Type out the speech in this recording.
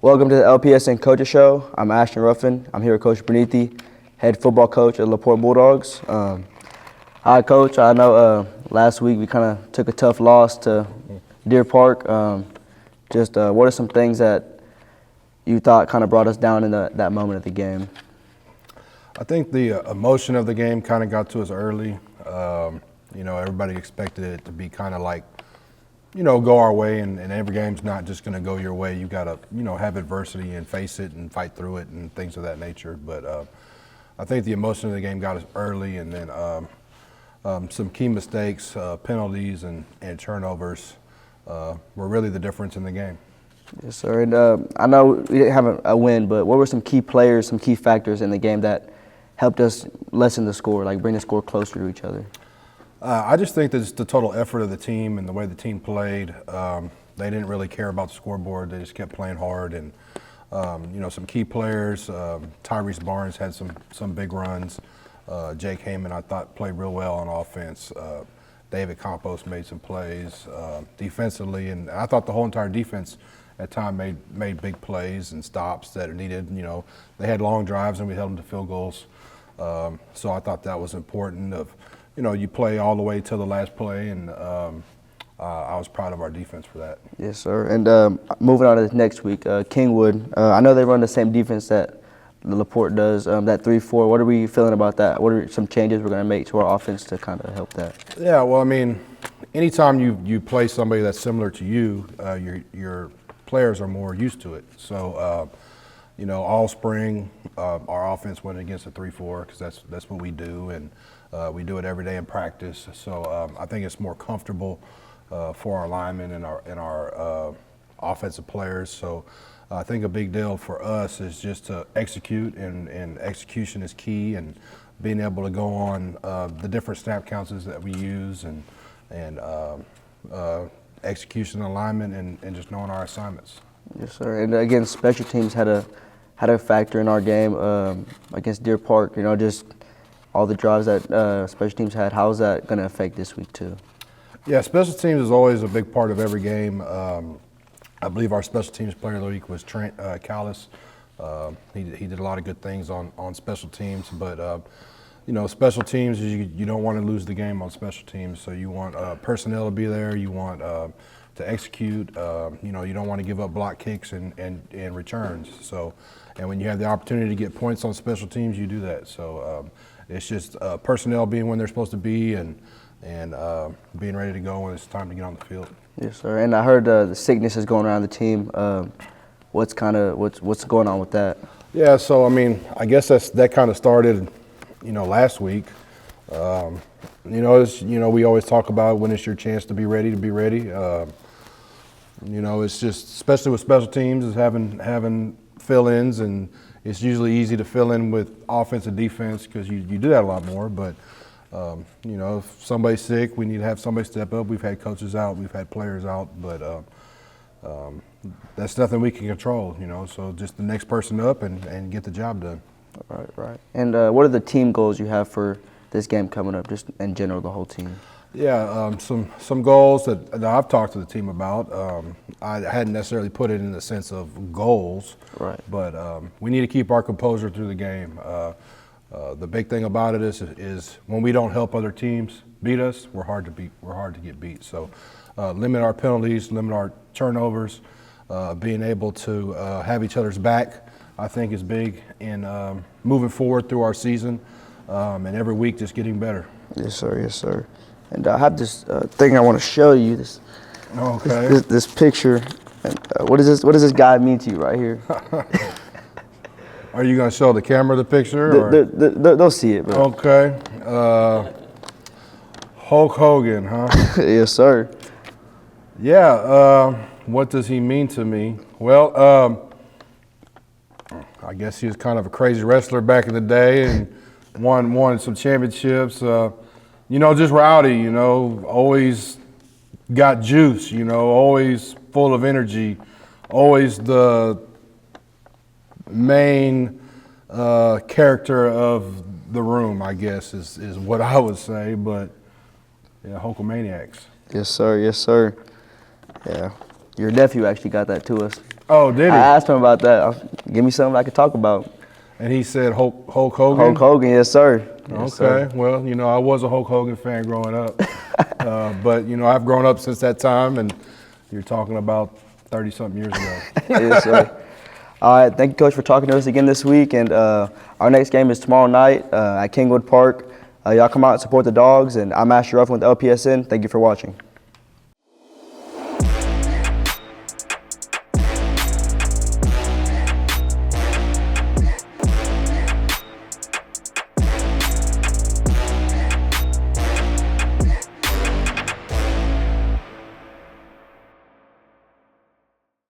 Welcome to the LPSN Coaches Show. I'm Ashton Ruffin. I'm here with Coach Bernithi, head football coach at LaPorte Bulldogs. Hi, Coach. I know last week we kind of took a tough loss to Deer Park. What are some things that you thought kind of brought us down in that moment of the game? I think the emotion of the game kind of got to us early. Everybody expected it to be kind of like, go our way, and every game's not just going to go your way. You got to, have adversity and face it and fight through it and things of that nature. But I think the emotion of the game got us early, and then some key mistakes, penalties, and turnovers were really the difference in the game. Yes, sir. And I know we didn't have a win, but what were some key players, some key factors in the game that helped us lessen the score, like bring the score closer to each other? I just think that it's the total effort of the team and the way the team played. They didn't really care about the scoreboard. They just kept playing hard. And, some key players, Tyrese Barnes had some big runs. Jake Heyman, I thought, played real well on offense. David Campos made some plays defensively. And I thought the whole entire defense at times made big plays and stops that are needed. They had long drives and we held them to field goals. So I thought that was important. You play all the way to the last play, and I was proud of our defense for that. Yes, sir. And moving on to next week, Kingwood. I know they run the same defense that the LaPorte does, that 3-4. What are we feeling about that? What are some changes we're going to make to our offense to kind of help that? Yeah, well, anytime you play somebody that's similar to you, your players are more used to it. So, all spring, our offense went against a 3-4 because that's what we do, and we do it every day in practice. So I think it's more comfortable for our linemen and our offensive players. So I think a big deal for us is just to execute, and execution is key, and being able to go on the different snap counts that we use, and execution alignment, and just knowing our assignments. Yes, sir. And again, special teams had a factor in our game against Deer Park. Just all the drives that special teams had. How is that going to affect this week too? Yeah, special teams is always a big part of every game. I believe our special teams player of the week was Trent Callis. He did a lot of good things on special teams, but special teams, you don't want to lose the game on special teams. So you want personnel to be there. You want to execute. You don't want to give up block kicks and returns. So, and when you have the opportunity to get points on special teams, you do that. So it's just personnel being when they're supposed to be, and being ready to go when it's time to get on the field. Yes, sir. And I heard the sickness is going around the team. What's going on with that? Yeah. So I guess that kind of started, last week. We always talk about when it's your chance to be ready. It's just, especially with special teams, is having fill-ins, and it's usually easy to fill in with offense and defense because you do that a lot more. But if somebody's sick, we need to have somebody step up. We've had coaches out, we've had players out, but that's nothing we can control. So just the next person up and get the job done. Right. And what are the team goals you have for this game coming up, just in general, the whole team? Yeah, some goals that I've talked to the team about. I hadn't necessarily put it in the sense of goals, right? But we need to keep our composure through the game. The big thing about it is when we don't help other teams beat us, we're hard to beat. We're hard to get beat. So limit our penalties, limit our turnovers. Being able to have each other's back, I think, is big in moving forward through our season, and every week just getting better. Yes, sir. Yes, sir. And I have this thing I want to show you. This picture. And, what does this guy mean to you right here? Are you going to show the camera the picture? They'll see it, bro. Okay. Hulk Hogan, huh? Yes, sir. Yeah. What does he mean to me? Well, I guess he was kind of a crazy wrestler back in the day and won some championships. Just rowdy, always got juice, always full of energy, always the main character of the room, I guess, is what I would say. But yeah, Hulkamaniacs. Yes, sir. Yes, sir. Yeah. Your nephew actually got that to us. Oh, did he? I asked him about that. Give me something I could talk about. And he said Hulk Hogan? Hulk Hogan, yes, sir. Yes, Okay, sir. well, I was a Hulk Hogan fan growing up. But, I've grown up since that time, and you're talking about 30-something years ago. Yes, sir. All right, thank you, Coach, for talking to us again this week. And our next game is tomorrow night at Kingwood Park. Y'all come out and support the Dogs. And I'm Asher Ruffin with LPSN. Thank you for watching.